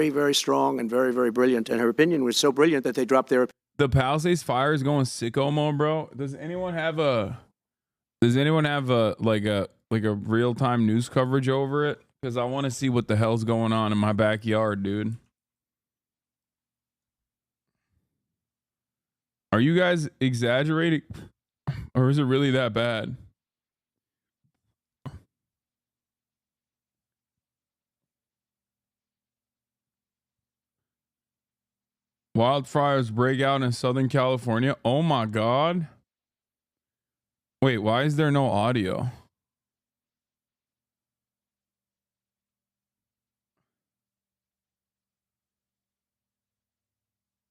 very, very strong and very, very brilliant. And her opinion was so brilliant that they dropped their. The Palisades fire is going sicko mode, bro. Does anyone have a like a real time news coverage over it? Because I want to see what the hell's going on in my backyard, dude. Are you guys exaggerating, or is it really that bad? Wildfires break out in Southern California. Oh my God. Wait, why is there no audio?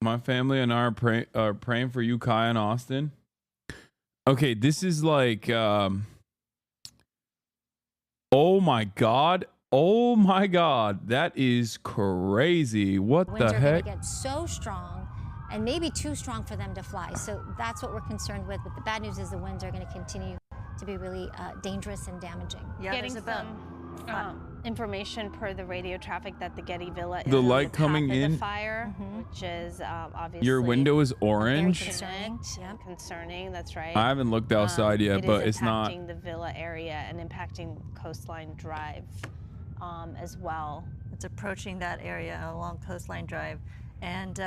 My family and I are praying for you, Kai and Austin. Okay, this is like, oh my God. Oh my God, that is crazy. What the heck? Winds are going to get so strong and maybe too strong for them to fly. So that's what we're concerned with. But the bad news is the winds are going to continue to be really dangerous and damaging. Yeah, Getting some information per the radio traffic that the Getty Villa is the light coming in the fire, which is obviously your window is orange. Concerning. That's right. I haven't looked outside yet, but it's not impacting the Villa area and impacting Coastline Drive as well. It's approaching that area along Coastline Drive. And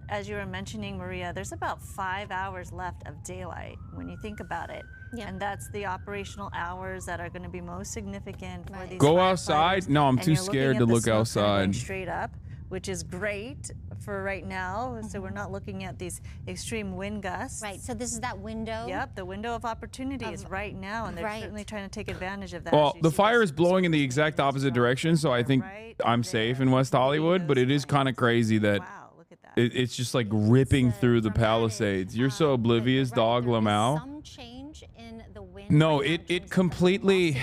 as you were mentioning, Maria, there's about 5 hours left of daylight when you think about it. Yeah. And that's the operational hours that are going to be most significant for these. Go outside? No, I'm too scared to look outside. Straight up, which is great for right now. So we're not looking at these extreme wind gusts. Right. So this is that window. Yep, the window of opportunity is right now, and they're certainly trying to take advantage of that. Well, the fire is blowing in the exact opposite direction, so I think I'm safe in West Hollywood. But it is kind of crazy that it's just like ripping through the Palisades. You're so oblivious, dog, Lamau. Some change in the wind. No, it completely.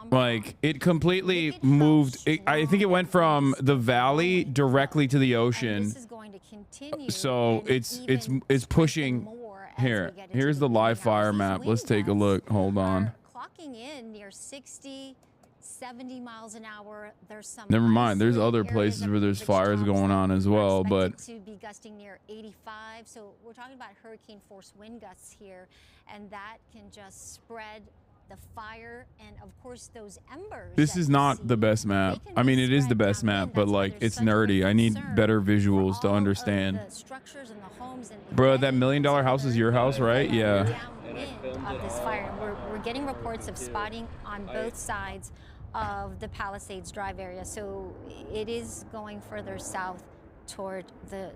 Like it completely moved. I think it went from the valley directly to the ocean. So it's pushing. Here's the live fire map. Let's take a look. Hold on. Clocking in near 60, 70 miles an hour. There's some. Never mind. There's other places where there's fires going on as well, but to be gusting near 85. So we're talking about hurricane force wind gusts here, and that can just spread the fire and of course those embers. This is not the best map. I mean, it is the best map, but like it's nerdy. I need better visuals to understand. Bro, that $1 million house is your house, right? Yeah. Of this fire, we're getting reports of spotting on both sides of the Palisades Drive area. So it is going further south toward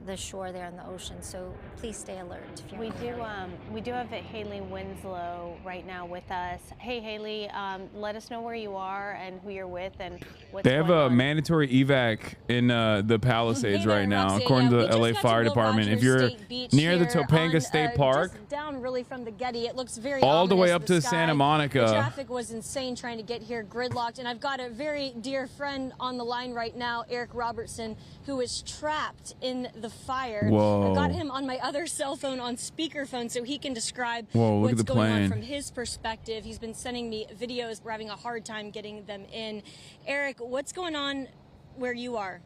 the shore there in the ocean. So please stay alert. If you're we do have Haley Winslow right now with us. Hey Haley, let us know where you are and who you're with and what's They have a mandatory evac in the Palisades right now, according to the LA Fire Department. If you're near the Topanga State Park, just down really from the Getty, it looks very all the way ominous. up to Santa Monica. The traffic was insane trying to get here, gridlocked. And I've got a very dear friend on the line right now, Eric Robertson, who is trapped in the fire. Whoa. I've got him on my other cell phone on speakerphone so he can describe look what's at the going plane. on from his perspective. He's been sending me videos. We're having a hard time getting them in. Eric, what's going on where you are?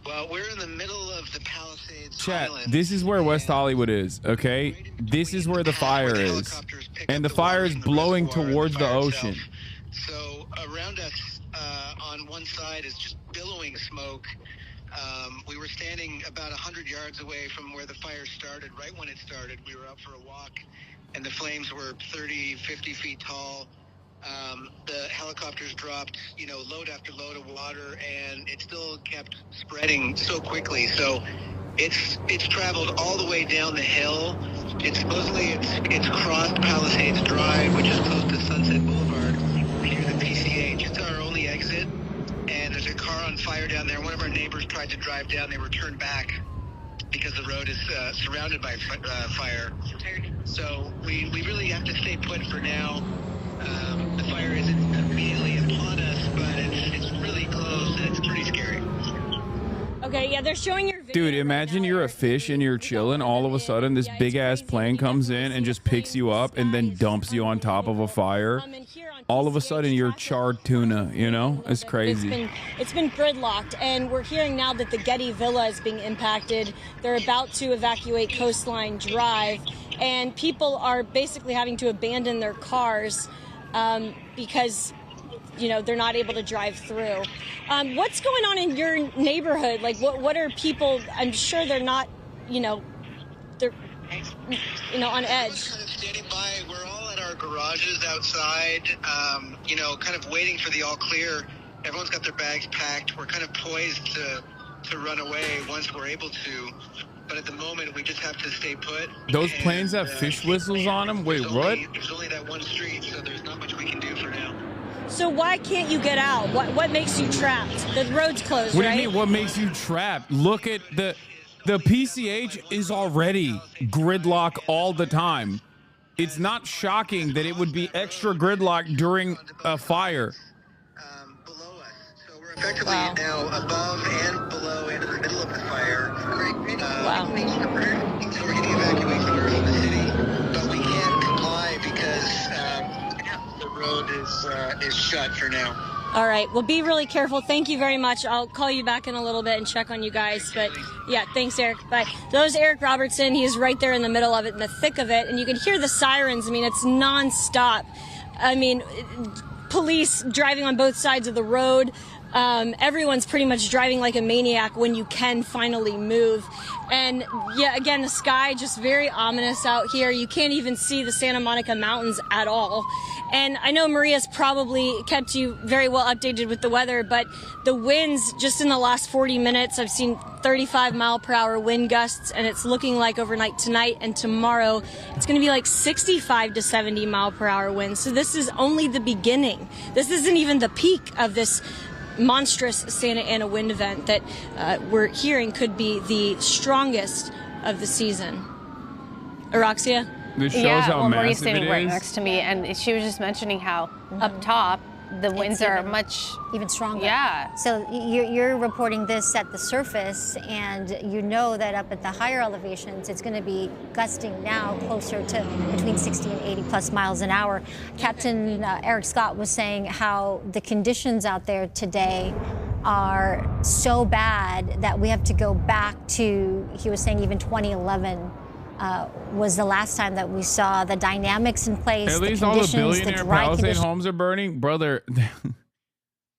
Well, we're in the middle of the Palisades. Chat, this is where West Hollywood is, okay? This is where the fire is. And the fire is blowing towards the ocean. So around us on one side is just billowing smoke. We were standing about 100 yards away from where the fire started. Right when it started, we were out for a walk, and the flames were 30, 50 feet tall. The helicopters dropped, load after load of water, and it still kept spreading so quickly. So it's traveled all the way down the hill. It's crossed Palisades Drive, which is close to Sunset Boulevard, near the PCH. It's our only exit. And there's a car on fire down there. One of our neighbors tried to drive down. They were turned back because the road is surrounded by fire. So we really have to stay put for now. The fire isn't immediately upon us, but it's really close and it's pretty scary. Okay, yeah, they're showing your Dude, imagine you're a fish and you're chilling. All of a sudden, this big ass plane comes in and just picks you up and then dumps you on top of a fire. All of a sudden, you're charred tuna. You know, it's crazy. It's been gridlocked, and we're hearing now that the Getty Villa is being impacted. They're about to evacuate Coastline Drive, and people are basically having to abandon their cars because, you know, they're not able to drive through. What's going on in your neighborhood? Like, what are people? I'm sure they're not, they're, on edge. Kind of standing by. We're all at our garages outside, kind of waiting for the all clear. Everyone's got their bags packed. We're kind of poised to run away once we're able to. But at the moment, we just have to stay put. Those planes have fish whistles on them? Wait, what? There's only that one street, so there's not much we can do for now. So why can't you get out? What makes you trapped? The road's closed, What right? do you mean, what makes you trapped? Look at the PCH is already gridlock all the time. It's not shocking that it would be extra gridlock during a fire. Below us. So we're effectively now above and below and in the middle of the fire. Wow. So we're getting evacuation orders from the city, but we can't comply because the road is shut for now. All right. Well, be really careful. Thank you very much. I'll call you back in a little bit and check on you guys. But yeah, thanks, Eric. Bye. So there's Eric Robertson. He's right there in the middle of it, in the thick of it. And you can hear the sirens. I mean, it's nonstop. I mean, police driving on both sides of the road. Everyone's pretty much driving like a maniac when you can finally move. And yeah, again, the sky just very ominous out here. You can't even see the Santa Monica Mountains at all. And I know Maria's probably kept you very well updated with the weather, but the winds just in the last 40 minutes, I've seen 35-mile-per-hour wind gusts, and it's looking like overnight tonight and tomorrow, it's going to be like 65 to 70-mile-per-hour winds. So this is only the beginning. This isn't even the peak of this monstrous Santa Ana wind event that we're hearing could be the strongest of the season. Araxia? This shows yeah, how well, massive Maria's standing it right is. next to me, and she was just mentioning how up top the winds are much even stronger. Yeah. So you're reporting this at the surface, and you know that up at the higher elevations, it's going to be gusting now closer to between 60 and 80 plus miles an hour. Captain Eric Scott was saying how the conditions out there today are so bad that we have to go back to, he was saying, even 2011. Was the last time that we saw the dynamics in place. At least all the billionaire Palisade homes are burning. Brother,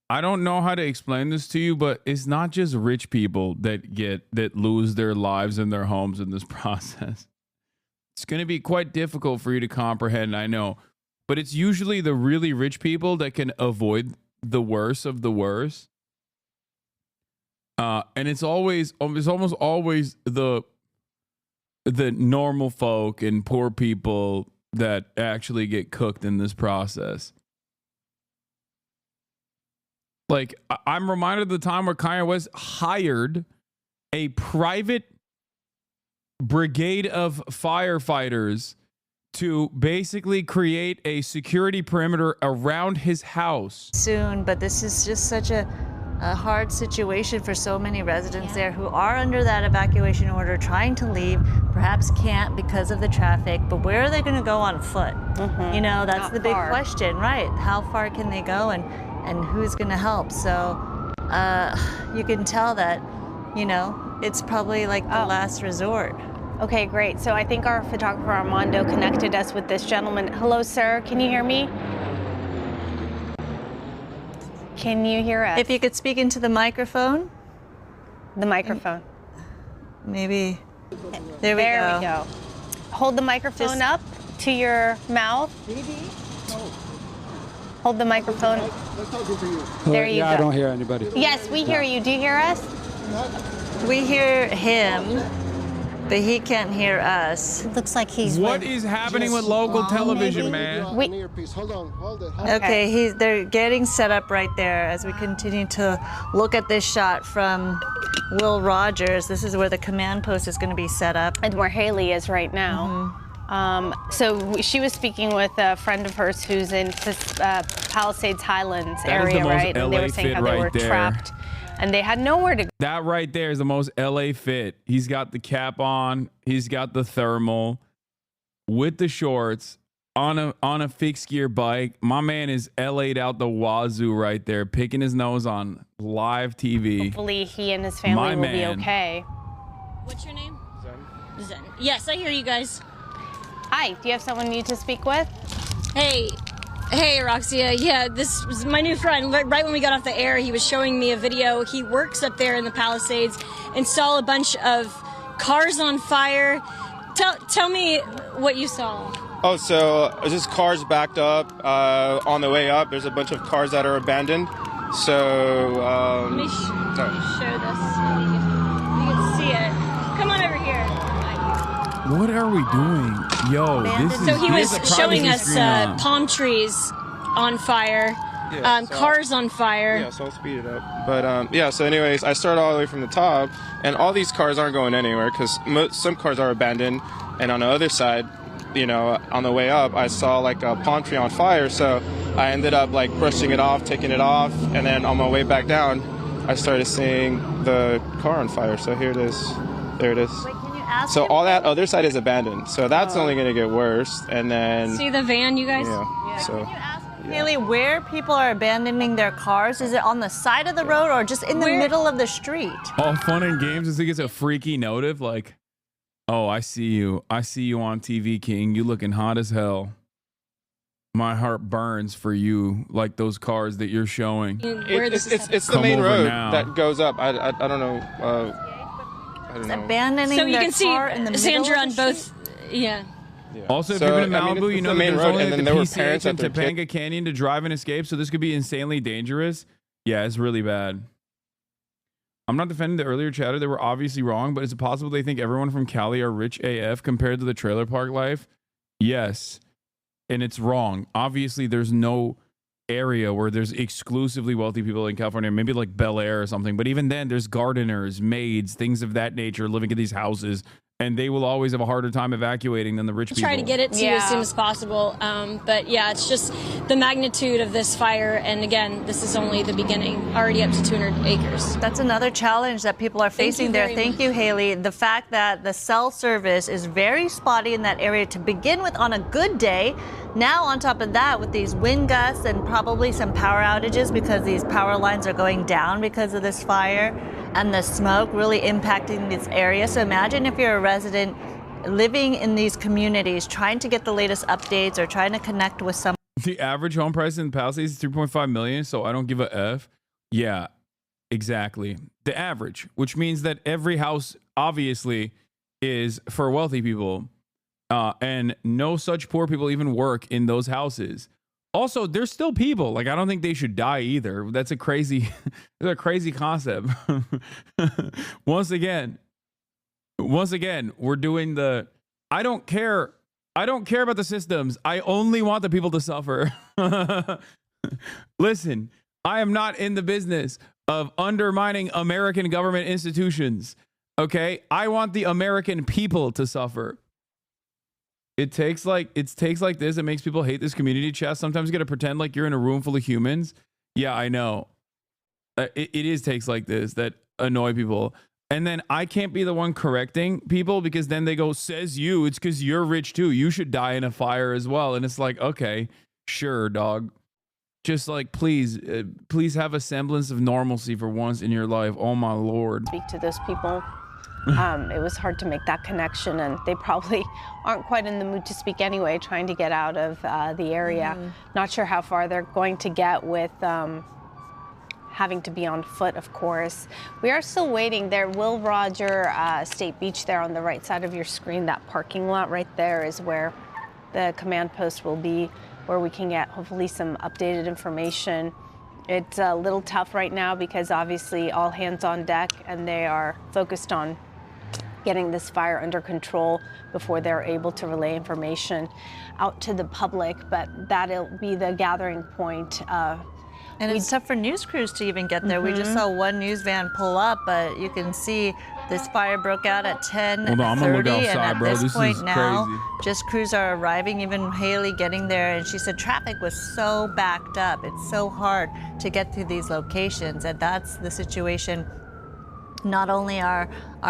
I don't know how to explain this to you, but it's not just rich people that lose their lives and their homes in this process. It's going to be quite difficult for you to comprehend, I know. But it's usually the really rich people that can avoid the worst of the worst. And it's almost always the normal folk and poor people that actually get cooked in this process. Like, I'm reminded of the time where Kanye West hired a private brigade of firefighters to basically create a security perimeter around his house. Soon, but this is just such a hard situation for so many residents there who are under that evacuation order, trying to leave, perhaps can't because of the traffic, but where are they going to go on foot? You know, that's Not the big far. question, right? How far can they go, and who's going to help? So you can tell that, you know, it's probably like the last resort. Okay, great. So I think our photographer Armando connected us with this gentleman. Hello, sir. Can you hear me? Can you hear us? If you could speak into the microphone. The microphone. Maybe. There we go. Hold the microphone up to your mouth. Hold the microphone. There you go. I don't hear anybody. Yes, we hear you. Do you hear us? We hear him, but he can't hear us. It looks like he's What is happening with local television, man? Hold on, hold it. Okay, they're getting set up right there as we continue to look at this shot from Will Rogers. This is where the command post is going to be set up. And where Haley is right now. So she was speaking with a friend of hers who's in Palisades Highlands That is the area, most right? And they LA were saying fit how they right were there. trapped and they had nowhere to go. That right there is the most LA fit. He's got the cap on. He's got the thermal with the shorts on a fixed gear bike. My man is LA'd out the wazoo right there, picking his nose on live TV. Hopefully he and his family will be okay. What's your name? Zen. Yes, I hear you guys. Hi, do you have someone you need to speak with? Hey, Roxia. Yeah, this was my new friend. Right when we got off the air, he was showing me a video. He works up there in the Palisades and saw a bunch of cars on fire. Tell me what you saw. Oh, so just cars backed up. On the way up, there's a bunch of cars that are abandoned. So, Let me show this. You can see it. Come on over here. What are we doing? Yo, this is... So he he was has a showing privacy us screen on. palm trees on fire, Yeah, so- cars on fire. Yeah, so I'll speed it up. But yeah, so anyways, I started all the way from the top, and all these cars aren't going anywhere because some cars are abandoned. And on the other side, you know, on the way up, I saw like a palm tree on fire. So I ended up like brushing it off, taking it off, and then on my way back down, I started seeing the car on fire. So here it is. There it is. Wait, can you ask So him? all that other side is abandoned. So that's only going to get worse. And then, See the van, you guys? yeah. So. Haley, where people are abandoning their cars, is it on the side of the road or just in the middle of the street? All fun and games as he gets a freaky notive like, oh, I see you. I see you on TV, King. You looking hot as hell. My heart burns for you, like those cars that you're showing. It's the Come main over road now. that goes up. I don't know. I don't know. Abandoning So you their can see car in the middle Sandra of on the both. street? Yeah. Also, if So, you've been to I mean, Malibu, it's you know the that main there's road, only and like then the there were PCH parents and that their Topanga Canyon to drive and escape, so this could be insanely dangerous. Yeah, it's really bad. I'm not defending the earlier chatter. They were obviously wrong, but is it possible they think everyone from Cali are rich AF compared to the trailer park life? Yes. And it's wrong. Obviously, there's no area where there's exclusively wealthy people in California, maybe like Bel Air or something. But even then, there's gardeners, maids, things of that nature living in these houses. And they will always have a harder time evacuating than the rich people. Try to get it to you as soon as possible. But yeah, it's just the magnitude of this fire. And again, this is only the beginning, already up to 200 acres. That's another challenge that people are facing there. Thank you, Haley. The fact that the cell service is very spotty in that area to begin with on a good day. Now, on top of that, with these wind gusts and probably some power outages because these power lines are going down because of this fire and the smoke really impacting this area. So imagine if you're a resident living in these communities, trying to get the latest updates or trying to connect with someone. The average home price in Palisades is 3.5 million, so I don't give a F. Yeah, exactly. The average, which means that every house obviously is for wealthy people. And no such poor people even work in those houses. Also, there's still people. Like, I don't think they should die either. That's a crazy concept. Once again, we're doing the, I don't care about the systems. I only want the people to suffer. Listen, I am not in the business of undermining American government institutions. Okay? I want the American people to suffer. It takes like this. It makes people hate this community chat. Sometimes you got to pretend like you're in a room full of humans. Yeah, I know. It is takes like this that annoy people. And then I can't be the one correcting people because then they go, says you, it's because you're rich too. You should die in a fire as well. And it's like, okay, sure, dog. Just like, please have a semblance of normalcy for once in your life. Oh my Lord. Speak to those people. It was hard to make that connection, and they probably aren't quite in the mood to speak anyway, trying to get out of the area. Not sure how far they're going to get with having to be on foot, of course. We are still waiting. There, Will Roger State Beach there on the right side of your screen, that parking lot right there is where the command post will be, where we can get hopefully some updated information. It's a little tough right now because obviously all hands on deck and they are focused on getting this fire under control before they're able to relay information out to the public, but that'll be the gathering point. And it's tough for news crews to even get there. We just saw one news van pull up, but you can see This fire broke out at 10:30, Hold on, I'm gonna look and outside, at bro. this This point is now, crazy. just crews are arriving, even Haley getting there, and she said traffic was so backed up. It's so hard to get to these locations, and that's the situation not only our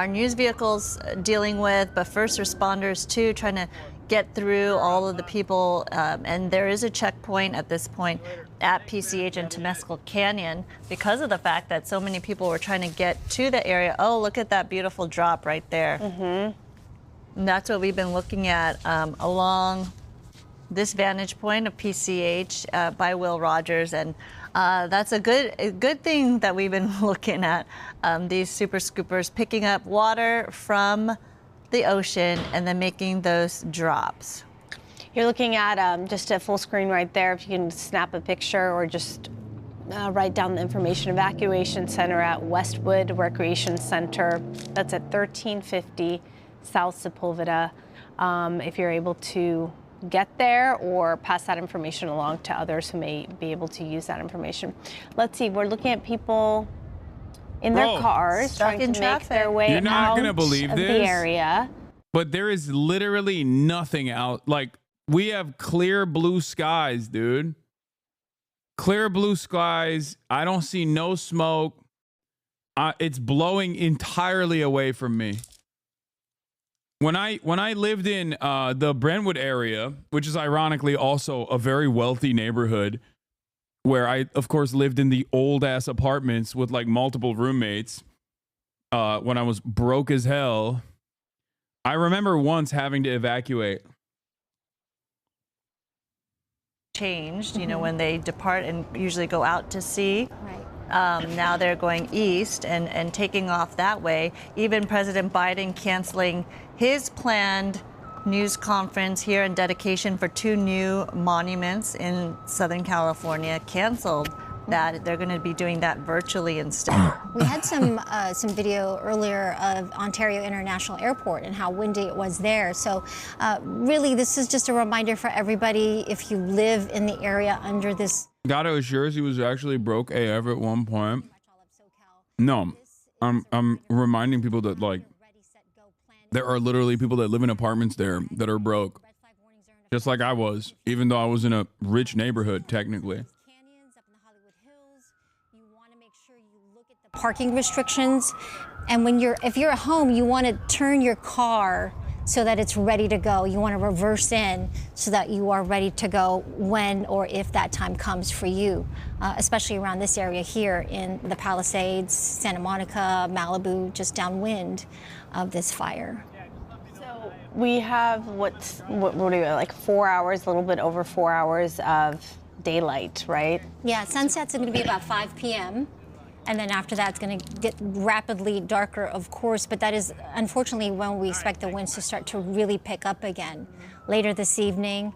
news vehicles dealing with, but first responders too, trying to get through all of the people. And there is a checkpoint at this point at PCH and Temescal Canyon because of the fact that so many people were trying to get to the area. Oh, look at that beautiful drop right there. And that's what we've been looking at along this vantage point of PCH by Will Rogers, and that's a good thing that we've been looking at. These super scoopers picking up water from the ocean and then making those drops. You're looking at just a full screen right there. If you can snap a picture or just write down the information. Evacuation center at Westwood Recreation Center. That's at 1350 South Sepulveda. If you're able to get there or pass that information along to others who may be able to use that information. Let's see, we're looking at people in their cars trying to make their way You're not out gonna believe of this, the area. But there is literally nothing out. Like, we have clear blue skies, dude. Clear blue skies. I don't see no smoke. It's blowing entirely away from me. When I lived in the Brentwood area, which is ironically also a very wealthy neighborhood, where I, of course, lived in the old-ass apartments with, like, multiple roommates when I was broke as hell, I remember once having to evacuate. Changed, you know, when they depart and usually go out to sea. Now they're going east and taking off that way. Even President Biden canceling his planned news conference here in dedication for 2 new monuments in Southern California, canceled that. They're going to be doing that virtually instead. We had some video earlier of Ontario International Airport and how windy it was there. So really, this is just a reminder for everybody, if you live in the area under this. Gato assures he was actually broke AF at one point. No, I'm reminding people that, like, there are literally people that live in apartments there that are broke, just like I was, even though I was in a rich neighborhood technically. Parking restrictions, and if you're at home, you want to turn your car so that it's ready to go. You want to reverse in so that you are ready to go when or if that time comes for you, especially around this area here in the Palisades, Santa Monica, Malibu, just downwind of this fire. So we have what do you, like 4 hours, a little bit over 4 hours of daylight, right? Yeah, sunset's going to be about 5 p.m. And then after that, it's going to get rapidly darker, of course. But that is, unfortunately, when we expect the winds to start to really pick up again later this evening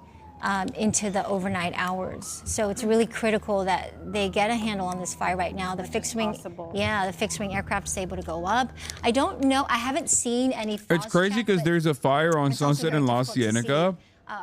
into the overnight hours. So it's really critical that they get a handle on this fire right now. The fixed wing, the fixed wing aircraft is able to go up. I don't know. I haven't seen any. It's crazy because there's a fire on Sunset in La Cienega.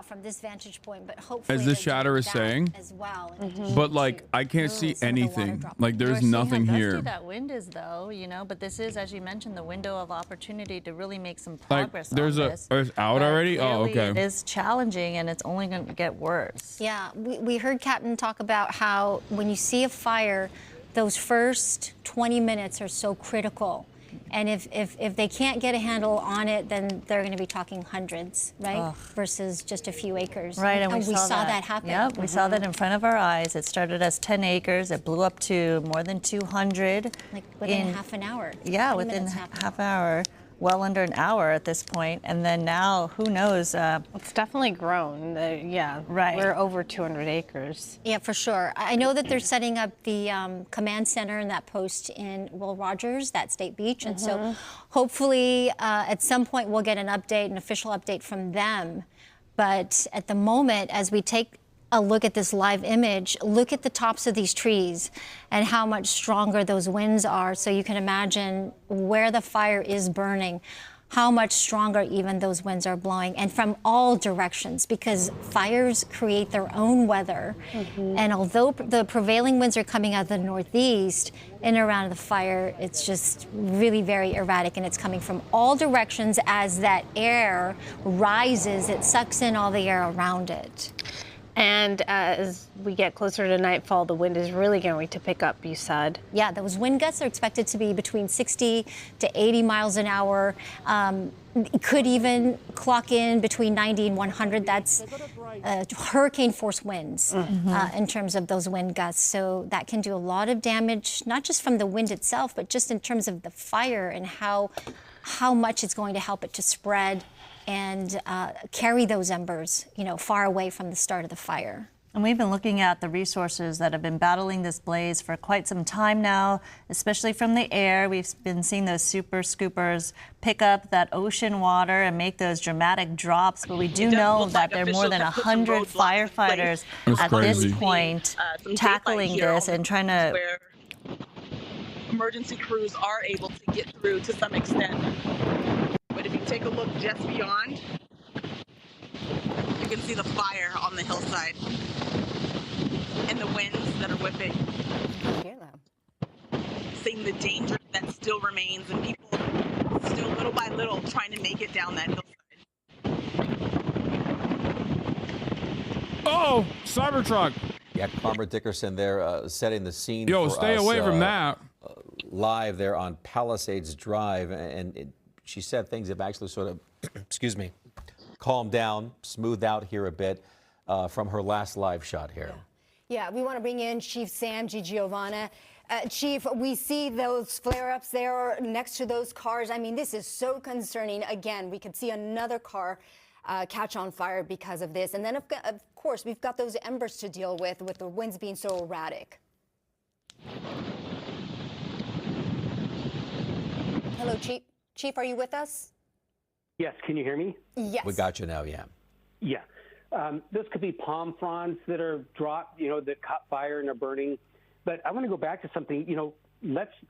From this vantage point, but hopefully as this chatter is saying, as well, but like I can't see anything. Like there's nothing here. That wind is, though, you know. But this is, as you mentioned, the window of opportunity to really make some progress. Like there's on this. It's out already. Oh, okay. It is challenging, and it's only going to get worse. Yeah, we heard Captain talk about how when you see a fire, those first 20 minutes are so critical. And if they can't get a handle on it, then they're going to be talking hundreds, right? Versus just a few acres. Right, and we saw that happen. Yep, we saw that in front of our eyes. It started as 10 acres. It blew up to more than 200. Like within half an hour. Yeah, within half hour. Well under an hour at this point. And then now, who knows? It's definitely grown. Right. We're over 200 acres. Yeah, for sure. I know that they're setting up the command center and that post in Will Rogers, that state beach. And so hopefully at some point we'll get an official update from them. But at the moment, as we take a look at this live image, look at the tops of these trees and how much stronger those winds are. So you can imagine where the fire is burning. how much stronger even those winds are blowing, and from all directions, because fires create their own weather. And although the prevailing winds are coming out of the northeast in and around the fire, it's just really very erratic, and it's coming from all directions. As that air rises, it sucks in all the air around it. And as we get closer to nightfall, the wind is really going to pick up, you said. Yeah, those wind gusts are expected to be between 60 to 80 miles an hour. It could even clock in between 90 and 100. That's hurricane force winds in terms of those wind gusts. So that can do a lot of damage, not just from the wind itself, but just in terms of the fire and how much it's going to help it to spread and carry those embers, far away from the start of the fire. And we've been looking at the resources that have been battling this blaze for quite some time now, especially from the air. We've been seeing those super scoopers pick up that ocean water and make those dramatic drops. But we do know that there are more than 100 firefighters at this point tackling this and trying to... Emergency crews are able to get through to some extent. But if you take a look just beyond, you can see the fire on the hillside and the winds that are whipping. Seeing the danger that still remains and people still little by little trying to make it down that hillside. Oh, Cybertruck. Yeah, Carmer Dickerson there setting the scene. Yo, for stay us, away from that. Live there on Palisades Drive, and she said things have actually sort of, excuse me, calmed down, smoothed out here a bit from her last live shot here. Yeah, we want to bring in Chief Sam Giovanna. Chief, we see those flare-ups there next to those cars. I mean, this is so concerning. Again, we could see another car catch on fire because of this. And then, of course, we've got those embers to deal with the winds being so erratic. Hello, Chief. Chief, are you with us? Yes, can you hear me? Yes. We got you now, yeah. Yeah. This could be palm fronds that are dropped, that caught fire and are burning. But I want to go back to something,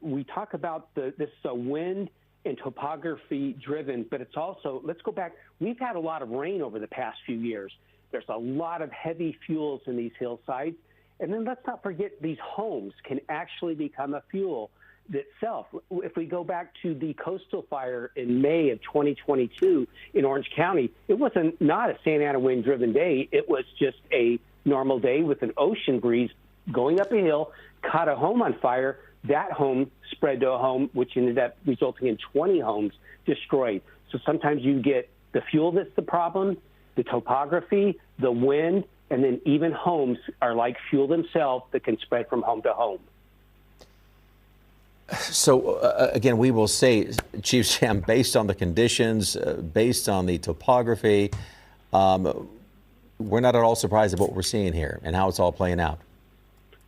we talk about this wind and topography driven, but it's also, let's go back. We've had a lot of rain over the past few years. There's a lot of heavy fuels in these hillsides. And then let's not forget these homes can actually become a fuel itself. If we go back to the coastal fire in May of 2022 in Orange County, it was not a Santa Ana wind-driven day. It was just a normal day with an ocean breeze going up a hill, caught a home on fire. That home spread to a home, which ended up resulting in 20 homes destroyed. So sometimes you get the fuel that's the problem, the topography, the wind, and then even homes are like fuel themselves that can spread from home to home. So, again, we will say, Chief Sam, based on the conditions, based on the topography, we're not at all surprised at what we're seeing here and how it's all playing out.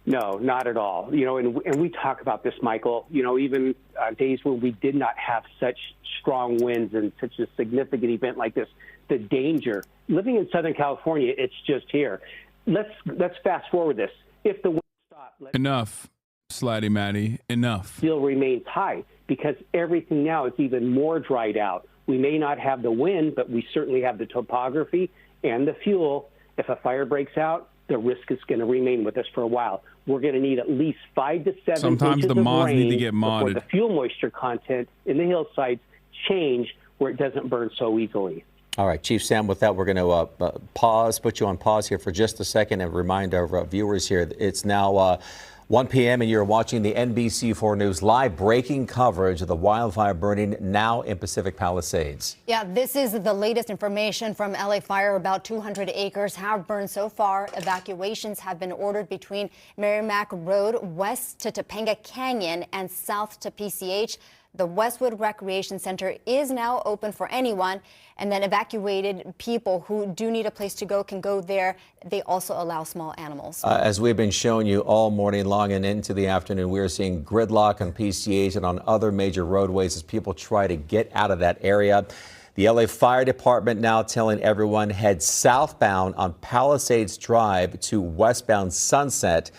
No, not at all. And we talk about this, Michael, even days when we did not have such strong winds and such a significant event like this, the danger. Living in Southern California, it's just here. Let's fast forward this. If the wind stopped... Enough. Slidey Matty, enough. Still remains high because everything now is even more dried out. We may not have the wind, but we certainly have the topography and the fuel. If a fire breaks out, the risk is going to remain with us for a while. We're going to need at least 5 to 7 Sometimes inches the of mods rain need to get before modded. the fuel moisture content in the hillsides change where it doesn't burn so easily. All right, Chief Sam, with that, we're going to put you on pause here for just a second and remind our viewers here, it's now 1 p.m. and you're watching the NBC4 News live breaking coverage of the wildfire burning now in Pacific Palisades. Yeah, this is the latest information from LA Fire. About 200 acres have burned so far. Evacuations have been ordered between Merrimack Road west to Topanga Canyon and south to PCH. The Westwood Recreation Center is now open for anyone, and then evacuated people who do need a place to go can go there. They also allow small animals. As we've been showing you all morning long and into the afternoon, we are seeing gridlock on PCH and on other major roadways as people try to get out of that area. The LA Fire Department now telling everyone head southbound on Palisades Drive to westbound Sunset,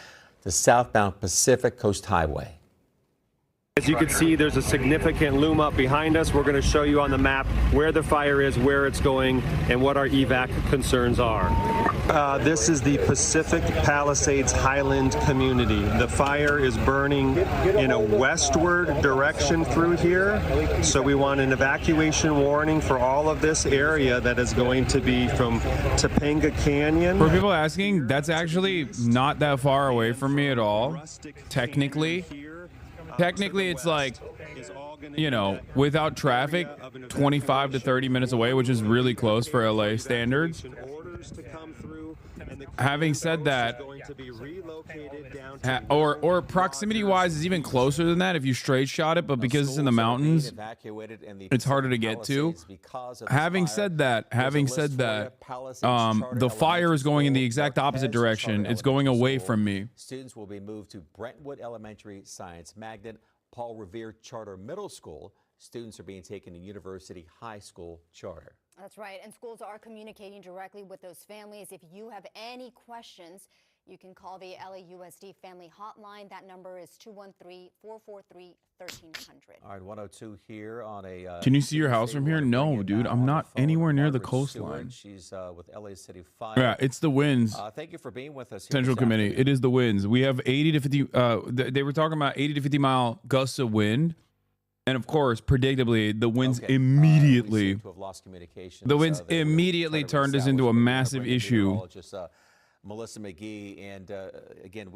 the southbound Pacific Coast Highway. As you can see, there's a significant loom up behind us. We're going to show you on the map where the fire is, where it's going, and what our evac concerns are. This is the Pacific Palisades Highland community. The fire is burning in a westward direction through here, so we want an evacuation warning for all of this area that is going to be from Topanga Canyon. For people asking, that's actually not that far away from me at all, technically. Technically, it's like, you know, without traffic, 25 to 30 minutes away, which is really close for LA standards. Having said that, or proximity-wise is even closer than that if you straight shot it, but because it's in the mountains, it's harder to get to. Having said that, the fire is going in the exact opposite direction. It's going away from me. Students will be moved to Brentwood Elementary Science Magnet, Paul Revere Charter Middle School. Students are being taken to University High School Charter. That's right. And schools are communicating directly with those families. If you have any questions, you can call the LAUSD Family Hotline. That number is 213-443-1300. All right, 102 here on a... Can you see your house from here? No, dude. I'm not anywhere near the coastline. She's with LA City Fire. Yeah, it's the winds. Thank you for being with us here Central Committee. It is the winds. We have 80 to 50... they were talking about 80 to 50 mile gusts of wind. And of course, predictably, the winds immediately... the winds immediately turned this into a massive issue. Melissa McGee, and again,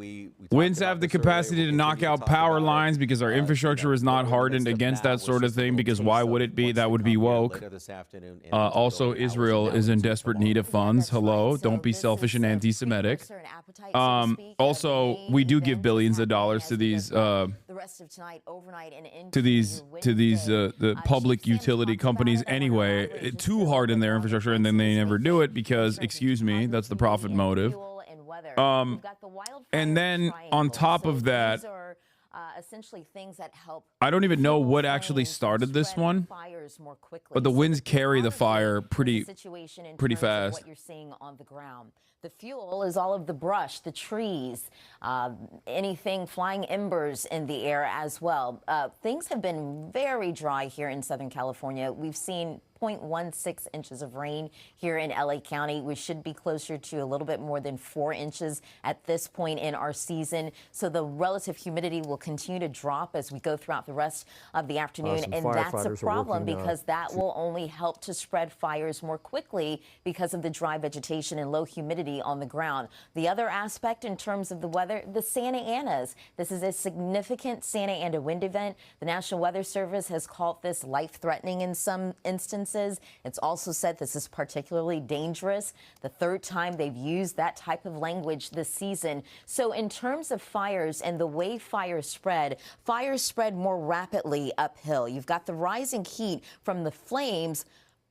winds have the capacity to knock out power lines because our infrastructure is not hardened against that sort of thing, because why would it be? That would be woke. Also, Israel is in desperate need of funds. Hello, don't be selfish and anti-Semitic. Also, we do give billions of dollars to these the public utility companies anyway, to harden their infrastructure, and then they never do it because, excuse me, that's the profit motive. And then on top of that, essentially things that help. I don't even know what actually started this one, but the winds carry the fire pretty fast. What you're seeing on the ground. The fuel is all of the brush, the trees, anything, flying embers in the air as well. Things have been very dry here in Southern California. We've seen 0.16 inches of rain here in LA County. We should be closer to a little bit more than 4 inches at this point in our season. So the relative humidity will continue to drop as we go throughout the rest of the afternoon. And that's a problem because that will only help to spread fires more quickly because of the dry vegetation and low humidity on the ground. The other aspect in terms of the weather, the Santa Anas. This is a significant Santa Ana wind event. The National Weather Service has called this life-threatening in some instances. It's also said this is particularly dangerous. The third time they've used that type of language this season. So in terms of fires and the way fires spread more rapidly uphill. You've got the rising heat from the flames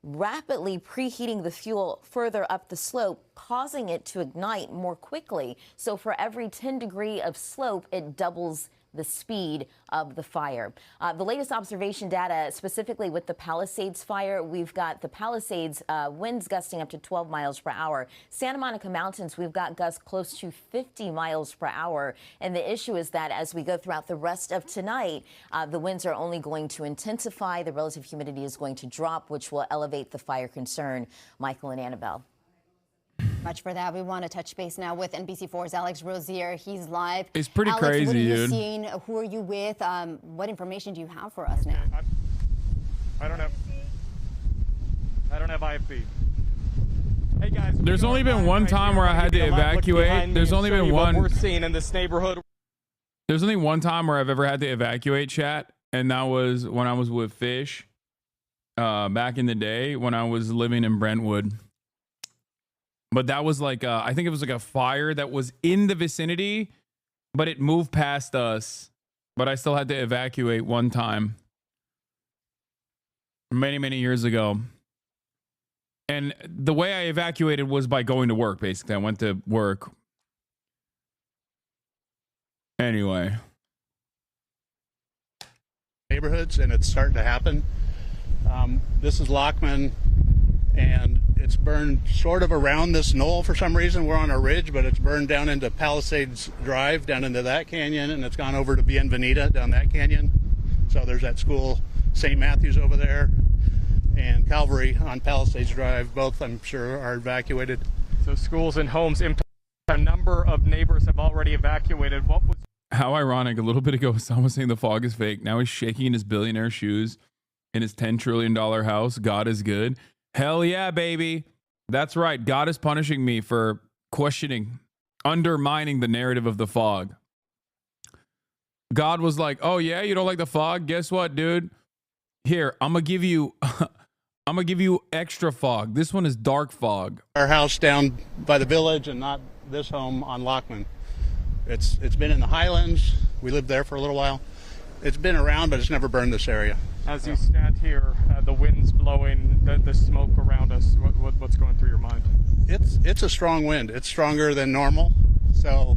rapidly preheating the fuel further up the slope, causing it to ignite more quickly. So for every 10 degrees of slope, it doubles the speed of the fire. The latest observation data, specifically with the Palisades fire, we've got the Palisades winds gusting up to 12 miles per hour. Santa Monica Mountains, we've got gusts close to 50 miles per hour. And the issue is that as we go throughout the rest of tonight, the winds are only going to intensify. The relative humidity is going to drop, which will elevate the fire concern. Michael and Annabelle. Much for that. We want to touch base now with NBC4's Alex Rosier. He's live. It's pretty Alex, crazy, what are you dude. seeing? Who are you with? What information do you have for us now? I don't have IFB. Hey guys. There's only been one time where I had to evacuate. There's only been one. What we're seeing in this neighborhood. There's only one time where I've ever had to evacuate, chat, and that was when I was with Fish back in the day when I was living in Brentwood. But that was like, I think it was like a fire that was in the vicinity, but it moved past us. But I still had to evacuate one time. Many, many years ago. And the way I evacuated was by going to work, basically. I went to work. Anyway. Neighborhoods, and it's starting to happen. This is Lockman, and it's burned sort of around this knoll for some reason. We're on a ridge, but it's burned down into Palisades Drive, down into that canyon, and it's gone over to Bienvenida down that canyon. So there's that school, St. Matthew's over there, and Calvary on Palisades Drive. Both, I'm sure, are evacuated. So schools and homes impacted. A number of neighbors have already evacuated. What was How ironic. A little bit ago, Hassan was saying the fog is fake. Now he's shaking in his billionaire shoes in his $10 trillion house. God is good. Hell yeah, baby. That's right. God is punishing me for questioning, undermining the narrative of the fog. God was like, oh yeah, you don't like the fog? Guess what, dude? Here, I'm going to give you extra fog. This one is dark fog. Our house down by the village and not this home on Lockman. It's been in the Highlands. We lived there for a little while. It's been around, but it's never burned this area. As you stand here, the wind's blowing, the smoke around us. What's going through your mind? It's a strong wind. It's stronger than normal, so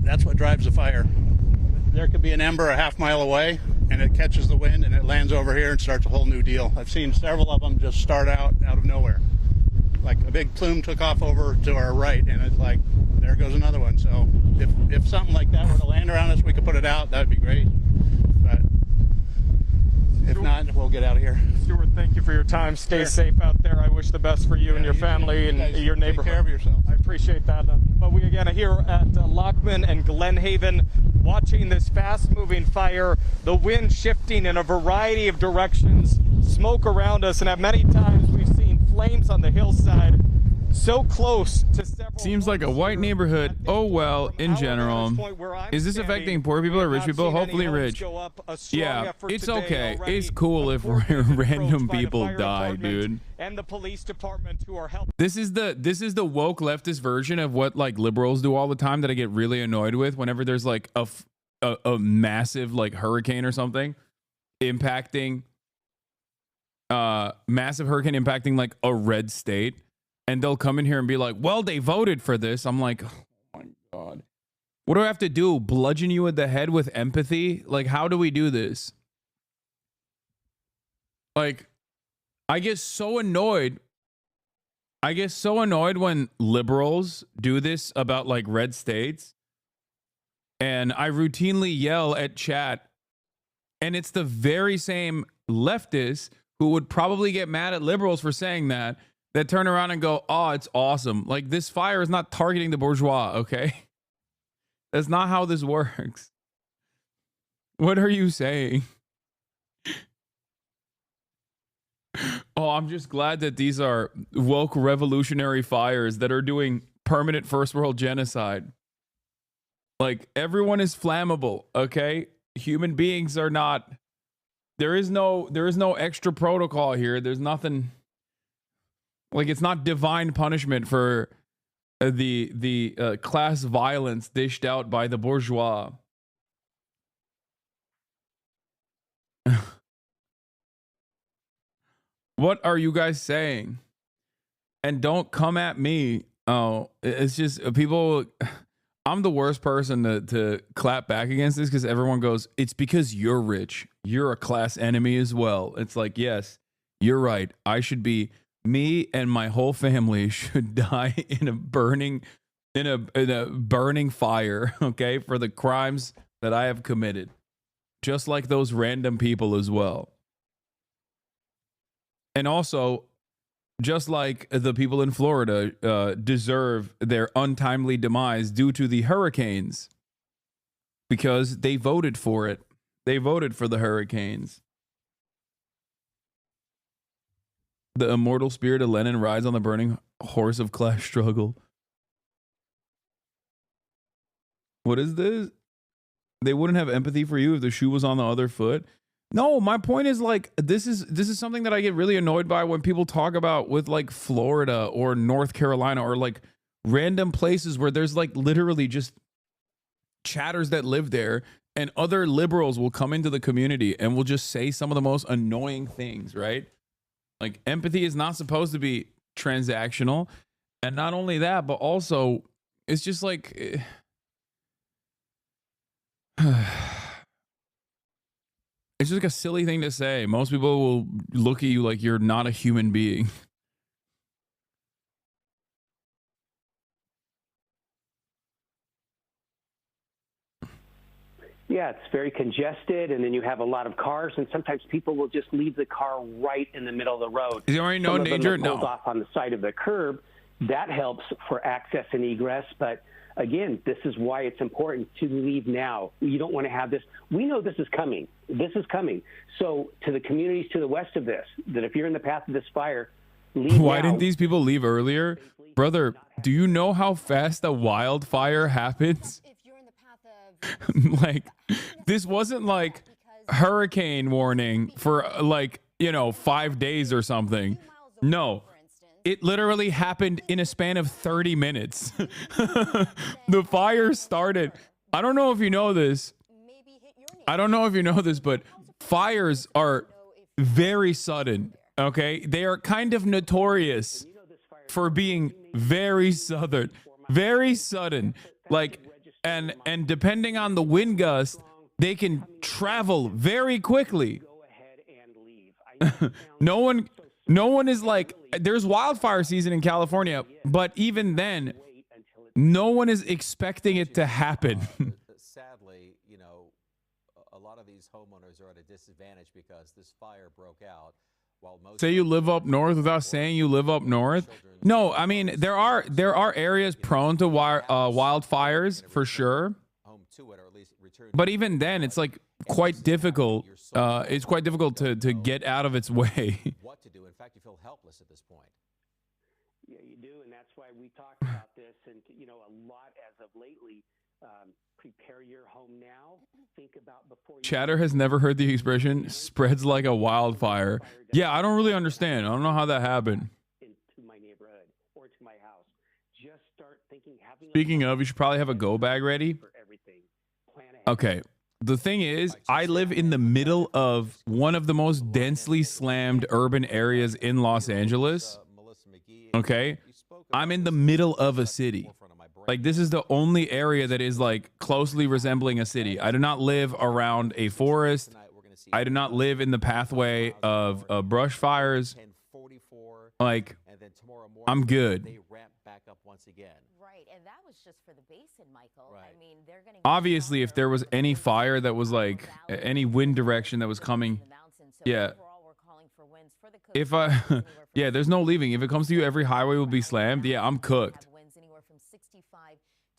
that's what drives the fire. There could be an ember a half mile away, and it catches the wind, and it lands over here and starts a whole new deal. I've seen several of them just start out of nowhere. Like a big plume took off over to our right, and it's like, there goes another one. So if something like that were to land around us, we could put it out. That would be great. But if not, we'll get out of here. Stuart, thank you for your time. Stay safe out there. I wish the best for you and your family and your neighborhood. Take care of yourself. I appreciate that. But we again are here at Lockman and Glenhaven, watching this fast-moving fire, the wind shifting in a variety of directions, smoke around us, and at many times we've seen flames on the hillside so close to several. Seems like a white neighborhood. Oh well, in general. Is this affecting poor people or rich people? Hopefully rich. Yeah, it's okay. It's cool if random people die, dude. And the police department who are helping. This is the woke leftist version of what like liberals do all the time that I get really annoyed with whenever there's like a massive like hurricane or something impacting massive hurricane impacting like a red state. And they'll come in here and be like, well, they voted for this. I'm like, oh my God. What do I have to do? Bludgeon you in the head with empathy? Like, how do we do this? Like, I get so annoyed. I get so annoyed when liberals do this about like red states. And I routinely yell at chat. And it's the very same leftists who would probably get mad at liberals for saying that turn around and go, oh, it's awesome. Like, this fire is not targeting the bourgeois, okay? That's not how this works. What are you saying? Oh, I'm just glad that these are woke revolutionary fires that are doing permanent first world genocide. Like, everyone is flammable, okay? Human beings are not. There is no extra protocol here. There's nothing. Like, it's not divine punishment for the class violence dished out by the bourgeois. What are you guys saying? And don't come at me. Oh, it's just people. I'm the worst person to clap back against this because everyone goes, it's because you're rich. You're a class enemy as well. It's like, yes, you're right. I should be. Me and my whole family should die in a burning fire, okay, for the crimes that I have committed. Just like those random people as well. And also, just like the people in Florida deserve their untimely demise due to the hurricanes because they voted for it. They voted for the hurricanes. The immortal spirit of Lenin rides on the burning horse of class struggle. What is this? They wouldn't have empathy for you if the shoe was on the other foot. No, my point is like this is something that I get really annoyed by when people talk about with like Florida or North Carolina or like random places where there's like literally just chatters that live there and other liberals will come into the community and will just say some of the most annoying things, right? Like, empathy is not supposed to be transactional. And not only that, but also, it's just like... it's just like a silly thing to say. Most people will look at you like you're not a human being. Yeah, it's very congested, and then you have a lot of cars, and sometimes people will just leave the car right in the middle of the road. Is there already no danger? No. No. Off on the side of the curb. That helps for access and egress, but again, this is why it's important to leave now. You don't want to have this. We know this is coming. This is coming. So to the communities to the west of this, that if you're in the path of this fire, leave Why now. didn't these people leave earlier? Brother, do you know how fast a wildfire happens? Like, this wasn't like hurricane warning for 5 days or something. No. It literally happened in a span of 30 minutes. The fire started. I don't know if you know this. But fires are very sudden, okay? They are kind of notorious for being very sudden. Very sudden. Like, and depending on the wind gust, they can travel very quickly. No one is like, there's wildfire season in California, but even then, no one is expecting it to happen. Sadly, a lot of these homeowners are at a disadvantage because this fire broke out while most Say you live up north without saying you live up north. No, I mean, there are areas prone to wildfires for sure. But even then, it's like quite difficult. It's quite difficult to get out of its way. what to do. In fact, you feel helpless at this point. Yeah, you do, and that's why we talk about this, and a lot as of lately. Prepare your home now. Think about before. Chatter has never heard the expression "spreads like a wildfire." Yeah, I don't really understand. I don't know how that happened. Into my neighborhood or to my house. Just start thinking. Speaking of, you should probably have a go bag ready. Okay. The thing is, I live in the middle of one of the most densely slammed urban areas in Los Angeles. Okay. I'm in the middle of a city. Like, this is the only area that is like closely resembling a city. I do not live around a forest. I do not live in the pathway of brush fires. Like, I'm good. Right, and that was just for the basin, Michael. I mean, they're going to Obviously, if there was any fire that was like any wind direction that was coming, yeah. If yeah, there's no leaving. If it comes to you, every highway will be slammed. Yeah, I'm cooked. Winds anywhere from 65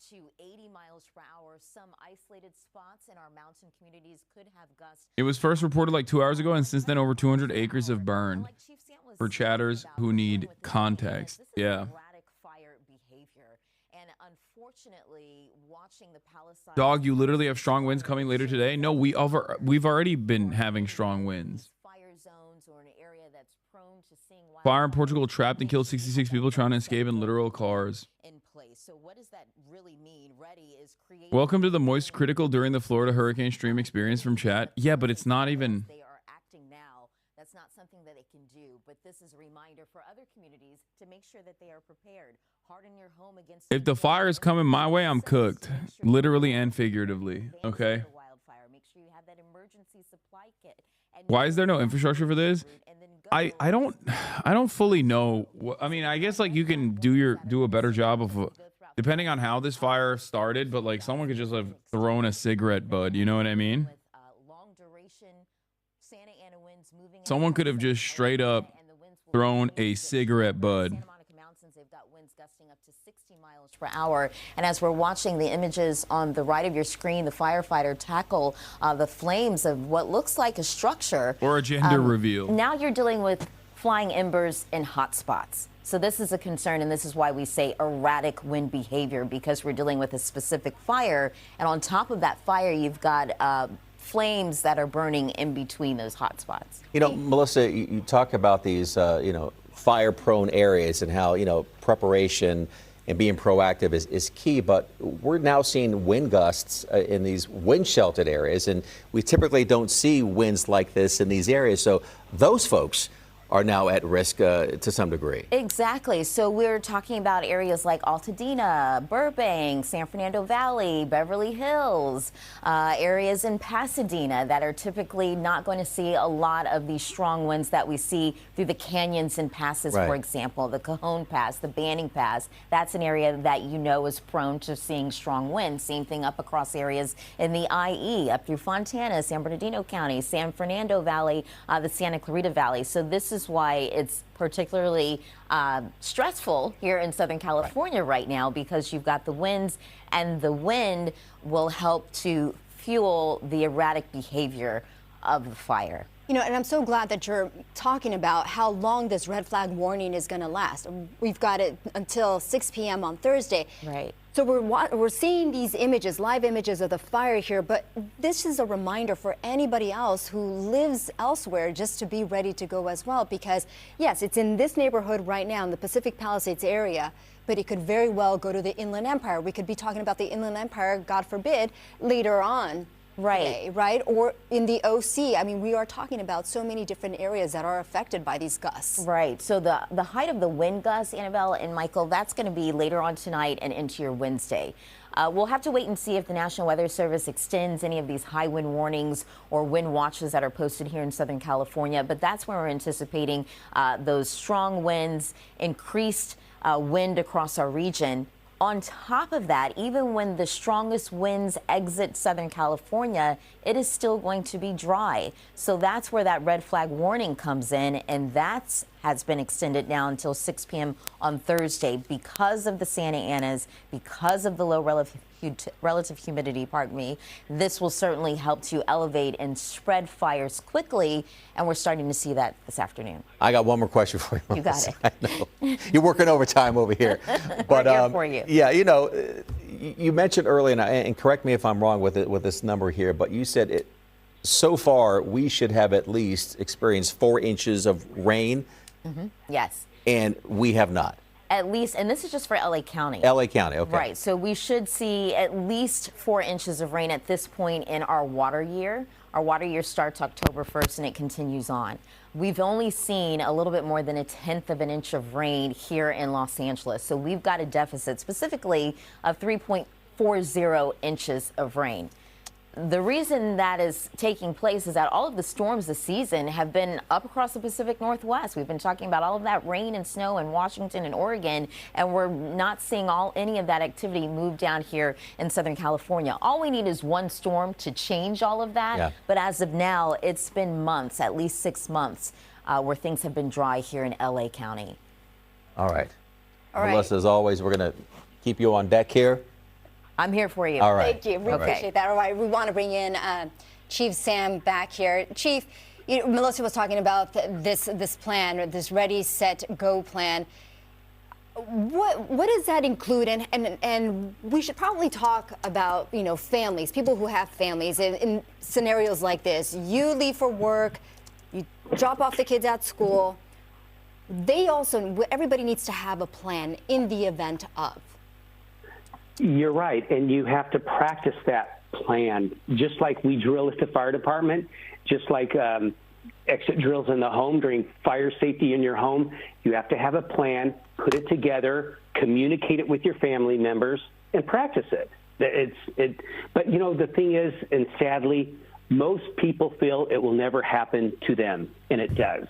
to 80 miles per hour. Some isolated spots in our mountain communities could have gusts. It was first reported like 2 hours ago, and since then, over 200 acres have burned. For chatters who need context, yeah. Unfortunately, watching the Palisades. Dog, you literally have strong winds coming later today? No, we've already been having strong winds. Fire zones or an area that's prone to seeing Fire in Portugal trapped and killed 66 people trying to escape in literal cars. in place. So what does that really mean? Ready is creating. Welcome to the moist critical during the Florida hurricane stream experience from chat. Yeah, but it's not even. They are acting now. That's not something that they can do, but this is a reminder for other communities to make sure that they are prepared. Harden your home against. If the fire is coming my way, I'm cooked, literally and figuratively. Okay. Make sure you have that emergency supply kit. Why is there no infrastructure for this? I don't fully know. I mean, I guess like you can do a better job of depending on how this fire started, but like someone could just have thrown a cigarette bud. You know what I mean? Someone could have just straight up thrown a cigarette bud. They've got winds gusting up to 60 miles per hour. And as we're watching the images on the right of your screen, the firefighter tackle the flames of what looks like a structure. Or a gender reveal. Now you're dealing with flying embers in hot spots. So this is a concern, and this is why we say erratic wind behavior, because we're dealing with a specific fire. And on top of that fire, you've got flames that are burning in between those hot spots. Melissa, you talk about these, fire-prone areas and how, preparation and being proactive is key. But we're now seeing wind gusts in these wind-sheltered areas, and we typically don't see winds like this in these areas. So those folks are now at risk to some degree. Exactly. So we're talking about areas like Altadena, Burbank, San Fernando Valley, Beverly Hills, areas in Pasadena that are typically not going to see a lot of these strong winds that we see through the canyons and passes, Right. for example, the Cajon Pass, the Banning Pass. That's an area that you know is prone to seeing strong winds. Same thing up across areas in the IE, up through Fontana, San Bernardino County, San Fernando Valley, the Santa Clarita Valley. So this is why it's particularly stressful here in Southern California right now, because you've got the winds, and the wind will help to fuel the erratic behavior of the fire. You know, and I'm so glad that you're talking about how long this red flag warning is going to last. We've got it until 6 p.m. on Thursday. Right. So we're seeing these images, live images of the fire here, but this is a reminder for anybody else who lives elsewhere just to be ready to go as well, because yes, it's in this neighborhood right now in the Pacific Palisades area, but it could very well go to the Inland Empire. We could be talking about the Inland Empire, God forbid, later on. Today, right? Or in the OC. I mean, we are talking about so many different areas that are affected by these gusts. Right. So the height of the wind gusts, Annabelle and Michael, that's going to be later on tonight and into your Wednesday. We'll have to wait and see if the National Weather Service extends any of these high wind warnings or wind watches that are posted here in Southern California. But that's where we're anticipating those strong winds, increased wind across our region. On top of that, even when the strongest winds exit Southern California, it is still going to be dry. So that's where that red flag warning comes in, and that has been extended now until 6 p.m. on Thursday because of the Santa Anas, because of the low relative humidity, pardon me. This will certainly help to elevate and spread fires quickly, and we're starting to see that this afternoon. I got one more question for you. You got it. I know. You're working overtime over here. But We're here for you. Yeah, you know, you mentioned earlier, and correct me if I'm wrong with this number here, but you said so far we should have at least experienced 4 inches of rain. Mm-hmm. Yes. And we have not. At least, and this is just for LA County. LA County, okay. Right, so we should see at least 4 inches of rain at this point in our water year. Our water year starts October 1st and it continues on. We've only seen a little bit more than 1/10 of an inch of rain here in Los Angeles. So we've got a deficit specifically of 3.40 inches of rain. The reason that is taking place is that all of the storms this season have been up across the Pacific Northwest. We've been talking about all of that rain and snow in Washington and Oregon, and we're not seeing any of that activity move down here in Southern California. All we need is one storm to change all of that. Yeah. But as of now, it's been months, at least 6 months, where things have been dry here in LA County. All right. All right. Melissa, as always, we're going to keep you on deck here. I'm here for you. All right. Thank you. We appreciate that. All right. We want to bring in Chief Sam back here. Chief, Melissa was talking about this plan, this Ready, Set, Go plan. What does that include? And we should probably talk about, families, people who have families in scenarios like this. You leave for work, you drop off the kids at school. Everybody needs to have a plan in the event of. You're right, and you have to practice that plan, just like we drill at the fire department, just like exit drills in the home during fire safety in your home. You have to have a plan, put it together, communicate it with your family members, and practice it. But the thing is, and sadly, most people feel it will never happen to them, and it does.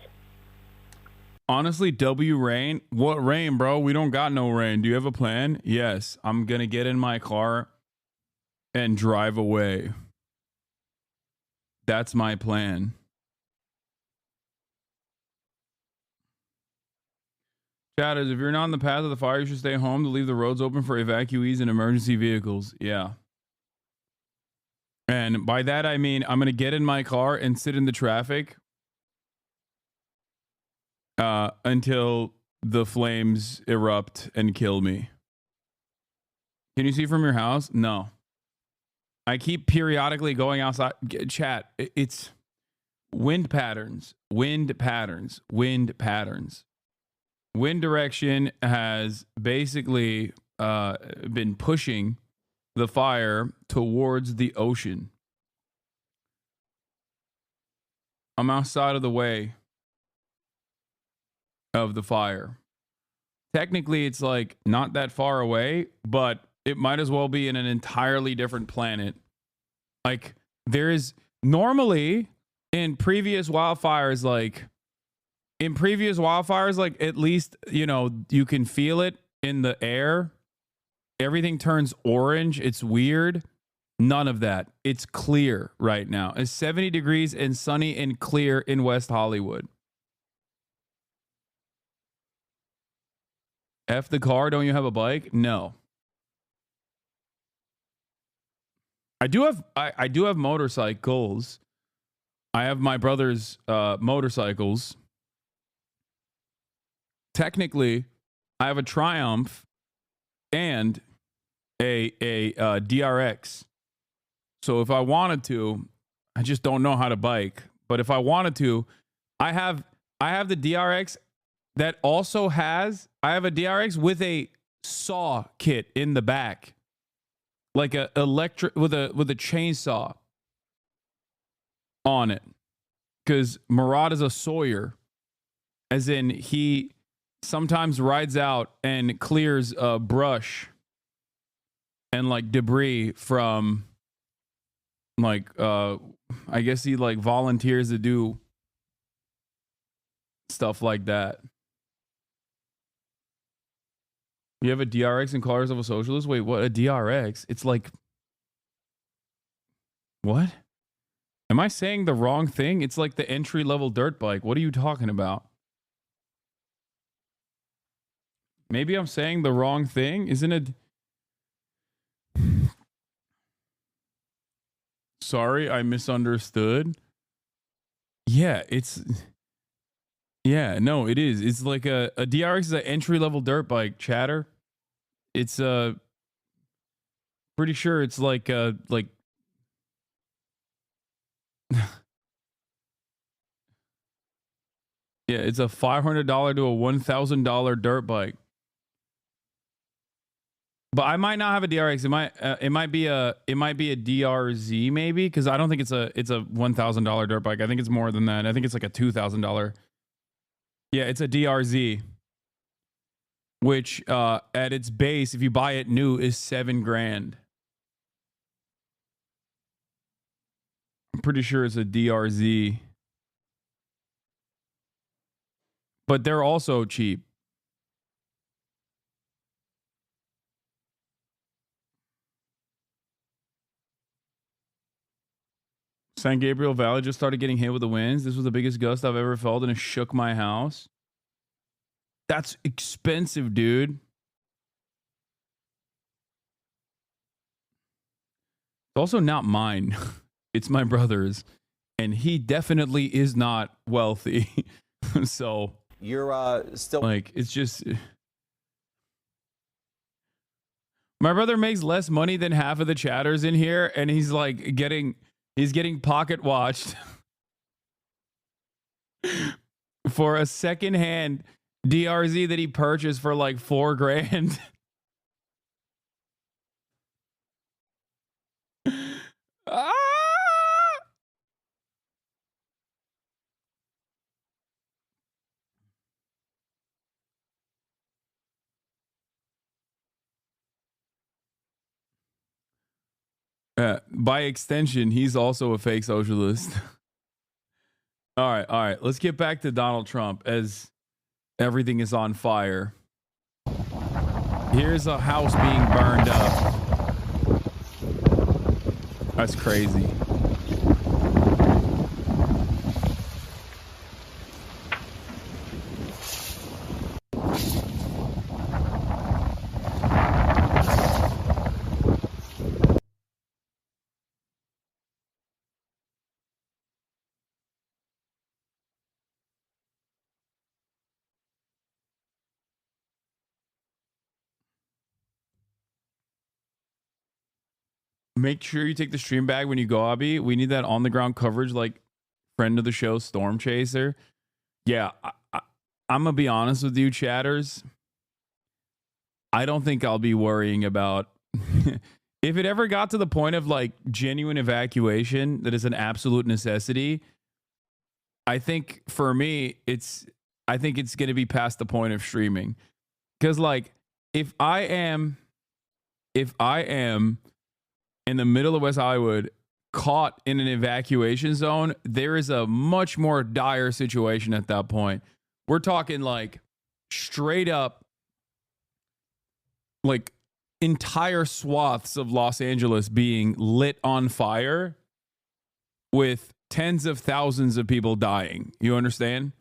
Honestly, rain. What rain, bro? We don't got no rain. Do you have a plan? Yes. I'm going to get in my car and drive away. That's my plan. Chatters, if you're not on the path of the fire, you should stay home to leave the roads open for evacuees and emergency vehicles. Yeah. And by that, I mean, I'm going to get in my car and sit in the traffic until the flames erupt and kill me. Can you see from your house? No. I keep periodically going outside. Chat, it's wind patterns, wind patterns, wind patterns. Wind direction has basically been pushing the fire towards the ocean. I'm outside of the way. of the fire. Technically, it's like not that far away, but it might as well be in an entirely different planet. Like there is normally in previous wildfires, like at least, you know, you can feel it in the air. Everything turns orange. It's weird. None of that. It's clear right now. It's 70 degrees and sunny and clear in West Hollywood. F the car. Don't you have a bike? No. I do have motorcycles. I have my brother's motorcycles. Technically, I have a Triumph and a DRX. So if I wanted to, I just don't know how to bike. But if I wanted to, I have the DRX that also has, I have a DRX with a saw kit in the back. Like a electric with a chainsaw on it. Because Murad is a sawyer. As in he sometimes rides out and clears brush and like debris from like I guess he like volunteers to do stuff like that. You have a DRX and Colors of a Socialist? Wait, what? A DRX? It's like, what? Am I saying the wrong thing? It's like the entry-level dirt bike. What are you talking about? Maybe I'm saying the wrong thing? Isn't it? Sorry, I misunderstood. Yeah, it's... Yeah, no, it is. It's like a DRX is an entry-level dirt bike, chatter. It's pretty sure it's like yeah, it's a $500 to a $1,000 dirt bike. But I might not have a DRX. It might be a DRZ maybe, because I don't think it's a $1,000 dirt bike. I think it's more than that. I think it's like a $2,000. Yeah, it's a DRZ, which at its base, if you buy it new, is $7,000. I'm pretty sure it's a DRZ, but they're also cheap. San Gabriel Valley just started getting hit with the winds. This was the biggest gust I've ever felt, and it shook my house. That's expensive, dude. It's also not mine. It's my brother's, and he definitely is not wealthy. So you're still like, it's just my brother makes less money than half of the chatters in here, and he's like getting pocket watched for a secondhand DRZ that he purchased for like $4,000. By extension, he's also a fake socialist. All right. Let's get back to Donald Trump as everything is on fire. Here's a house being burned up. That's crazy. Make sure you take the stream bag when you go, Abby. We need that on the ground coverage, like friend of the show, Storm Chaser. Yeah, I'm gonna be honest with you, chatters. I don't think I'll be worrying about if it ever got to the point of like genuine evacuation that is an absolute necessity. I think for me, I think it's going to be past the point of streaming. Because like, if I am in the middle of West Hollywood, caught in an evacuation zone, there is a much more dire situation at that point. We're talking like straight up, like entire swaths of Los Angeles being lit on fire with tens of thousands of people dying. You understand?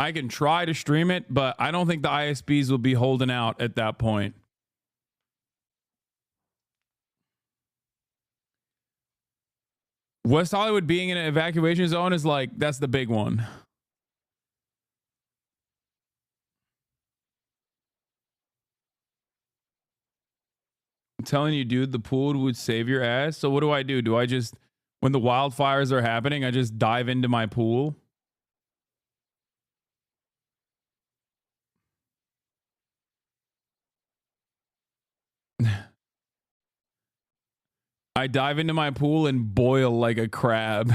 I can try to stream it, but I don't think the ISPs will be holding out at that point. West Hollywood being in an evacuation zone is like, that's the big one. I'm telling you, dude, the pool would save your ass. So what do I do? Do I just, when the wildfires are happening, I just dive into my pool? I dive into my pool and boil like a crab.